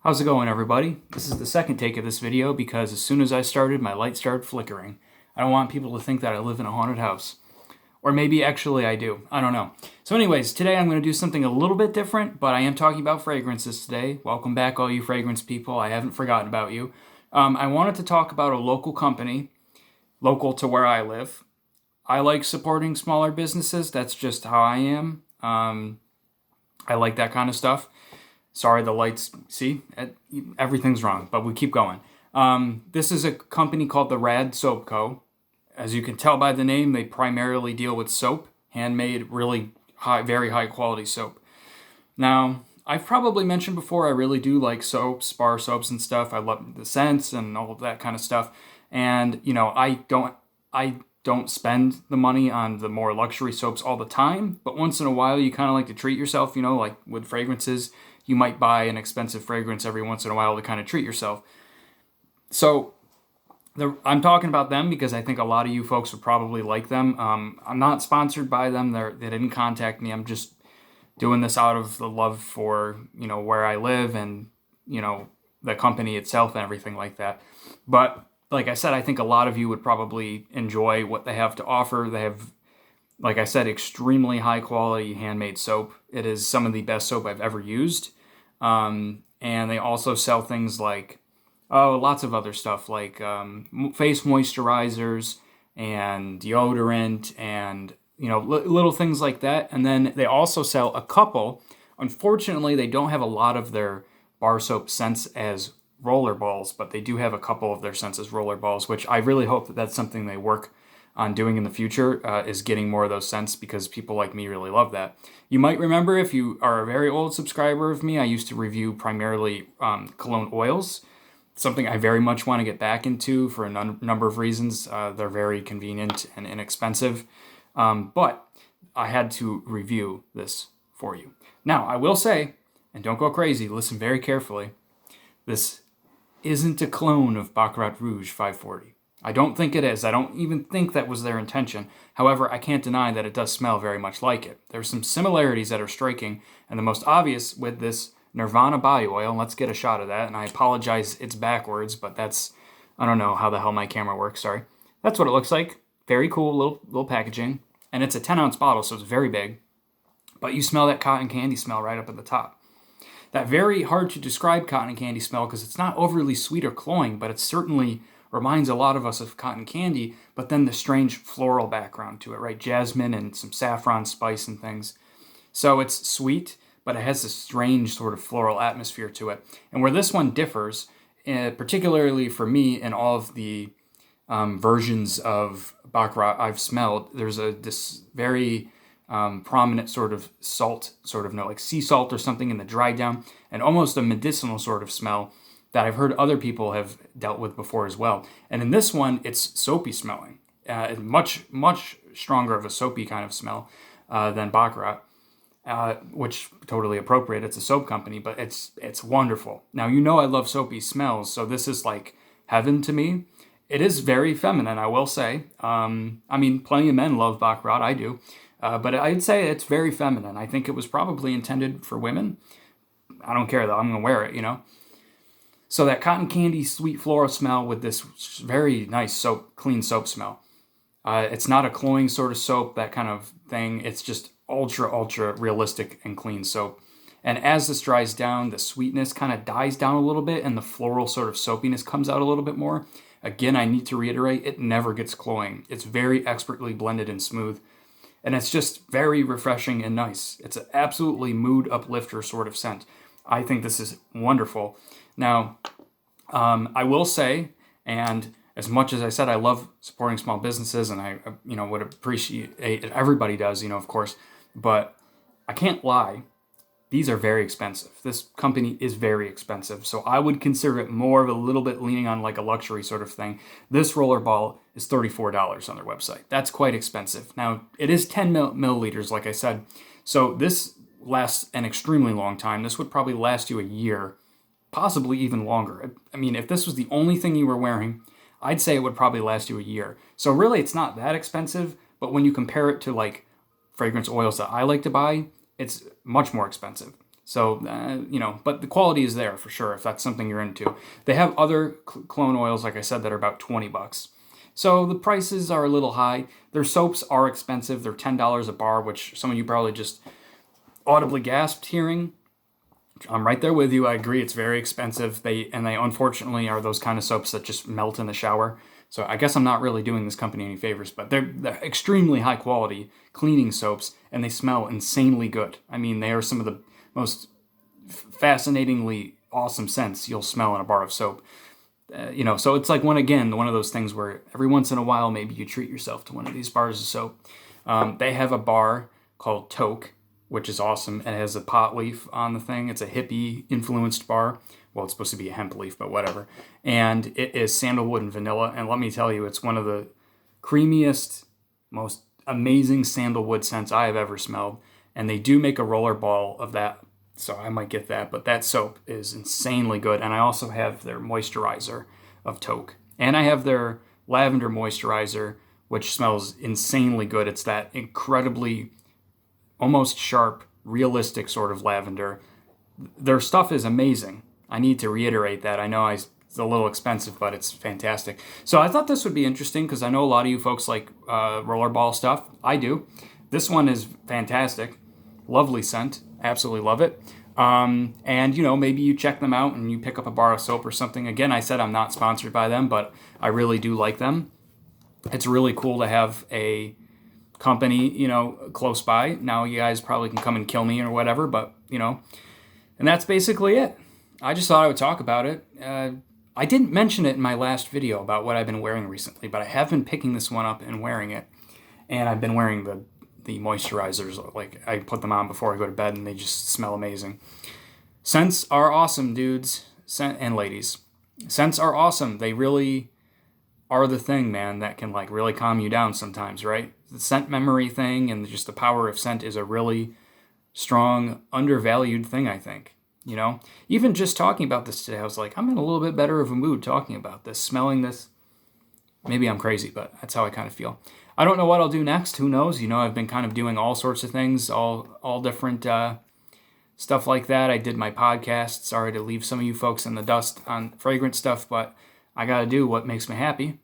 How's it going, everybody? This is the second take of this video because as soon as I started, my light started flickering. I don't want people to think that I live in a haunted house. Or maybe actually I do. I don't know. So anyways, today I'm going to do something a little bit different, but I am talking about fragrances today. Welcome back, all you fragrance people. I haven't forgotten about you. I wanted to talk about a local company, local to where I live. I like supporting smaller businesses. That's just how I am. I like that kind of stuff. Sorry, the lights, see? Everything's wrong, but we keep going. This is a company called the RAD Soap Co. As you can tell by the name, they primarily deal with soap, handmade, really high, very high quality soap. Now, I've probably mentioned before, I really do like soaps, bar soaps and stuff. I love the scents and all of that kind of stuff. And, I don't spend the money on the more luxury soaps all the time, but once in a while you kind of like to treat yourself, like with fragrances. You might buy an expensive fragrance every once in a while to kind of treat yourself. So I'm talking about them because I think a lot of you folks would probably like them. I'm not sponsored by them. They didn't contact me. I'm just doing this out of the love for, where I live and, the company itself and everything like that. But like I said, I think a lot of you would probably enjoy what they have to offer. They have, like I said, extremely high quality handmade soap. It is some of the best soap I've ever used. And they also sell things like, lots of other stuff like face moisturizers and deodorant and, little things like that. And then they also sell a couple. Unfortunately, they don't have a lot of their bar soap scents as roller balls, but they do have a couple of their scents as roller balls, which I really hope that that's something they work on doing in the future, is getting more of those scents because people like me really love that. You might remember, if you are a very old subscriber of me, I used to review primarily cologne oils, something I very much want to get back into for a number of reasons. They're very convenient and inexpensive, but I had to review this for you. Now, I will say, and don't go crazy, listen very carefully, this isn't a clone of Baccarat Rouge 540. I don't think it is. I don't even think that was their intention. However, I can't deny that it does smell very much like it. There's some similarities that are striking, and the most obvious with this Nirvana body oil, and let's get a shot of that, and I apologize, it's backwards, but I don't know how the hell my camera works, sorry. That's what it looks like. Very cool little packaging, and it's a 10-ounce bottle, so it's very big, but you smell that cotton candy smell right up at the top. That very hard to describe cotton candy smell because it's not overly sweet or cloying, but it certainly reminds a lot of us of cotton candy, but then the strange floral background to it, right? Jasmine and some saffron spice and things. So it's sweet, but it has this strange sort of floral atmosphere to it. And where this one differs, particularly for me in all of the versions of Baccarat I've smelled, there's this very prominent sort of salt, sort of note, like sea salt or something in the dry down, and almost a medicinal sort of smell that I've heard other people have dealt with before as well. And in this one, it's soapy smelling. Much, much stronger of a soapy kind of smell than Baccarat, which totally appropriate. It's a soap company, but it's wonderful. Now, I love soapy smells, so this is like heaven to me. It is very feminine, I will say. Plenty of men love Baccarat, I do. But I'd say it's very feminine. I think it was probably intended for women. I don't care, though. I'm going to wear it, So that cotton candy, sweet floral smell with this very nice soap, clean soap smell. It's not a cloying sort of soap, that kind of thing. It's just ultra, ultra realistic and clean soap. And as this dries down, the sweetness kind of dies down a little bit and the floral sort of soapiness comes out a little bit more. Again, I need to reiterate, it never gets cloying. It's very expertly blended and smooth. And it's just very refreshing and nice. It's an absolutely mood uplifter sort of scent. I think this is wonderful. Now, I will say, and as much as I said I love supporting small businesses, and I would appreciate it, everybody does, of course, but I can't lie. These are very expensive. This company is very expensive, so I would consider it more of a little bit leaning on like a luxury sort of thing. This roller ball is $34 on their website. That's quite expensive. Now, it is 10 milliliters, like I said, so this lasts an extremely long time. This would probably last you a year, possibly even longer. If this was the only thing you were wearing, I'd say it would probably last you a year. So really, it's not that expensive, but when you compare it to like fragrance oils that I like to buy, it's much more expensive. So, but the quality is there for sure if that's something you're into. They have other cologne oils, like I said, that are about $20. So the prices are a little high. Their soaps are expensive. They're $10 a bar, which some of you probably just audibly gasped hearing. I'm right there with you. I agree. It's very expensive. They unfortunately are those kind of soaps that just melt in the shower. So I guess I'm not really doing this company any favors, but they're extremely high quality cleaning soaps, and they smell insanely good. I mean, they are some of the most fascinatingly awesome scents you'll smell in a bar of soap. So it's like one of those things where every once in a while maybe you treat yourself to one of these bars of soap. They have a bar called Toke, which is awesome. It has a pot leaf on the thing. It's a hippie influenced bar. Well, it's supposed to be a hemp leaf, but whatever. And it is sandalwood and vanilla. And let me tell you, it's one of the creamiest, most amazing sandalwood scents I have ever smelled. And they do make a roller ball of that, so I might get that. But that soap is insanely good. And I also have their moisturizer of Toke. And I have their lavender moisturizer, which smells insanely good. It's that incredibly, almost sharp, realistic sort of lavender. Their stuff is amazing. I need to reiterate that. I know it's a little expensive, but it's fantastic. So I thought this would be interesting because I know a lot of you folks like rollerball stuff. I do. This one is fantastic. Lovely scent. Absolutely love it. And, maybe you check them out and you pick up a bar of soap or something. Again, I said I'm not sponsored by them, but I really do like them. It's really cool to have a company, close by. Now you guys probably can come and kill me or whatever, but, and that's basically it. I just thought I would talk about it. I didn't mention it in my last video about what I've been wearing recently, but I have been picking this one up and wearing it. And I've been wearing the moisturizers. Like, I put them on before I go to bed, and they just smell amazing. Scents are awesome, dudes and ladies. Scents are awesome. They really are the thing, man, that can, really calm you down sometimes, right? The scent memory thing and just the power of scent is a really strong, undervalued thing, I think. Even just talking about this today, I was like, I'm in a little bit better of a mood talking about this, smelling this. Maybe I'm crazy, but that's how I kind of feel. I don't know what I'll do next. Who knows? I've been kind of doing all sorts of things, all different stuff like that. I did my podcast. Sorry to leave some of you folks in the dust on fragrance stuff, but I got to do what makes me happy.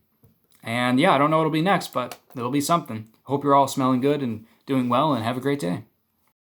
And yeah, I don't know what'll be next, but it'll be something. Hope you're all smelling good and doing well, and have a great day.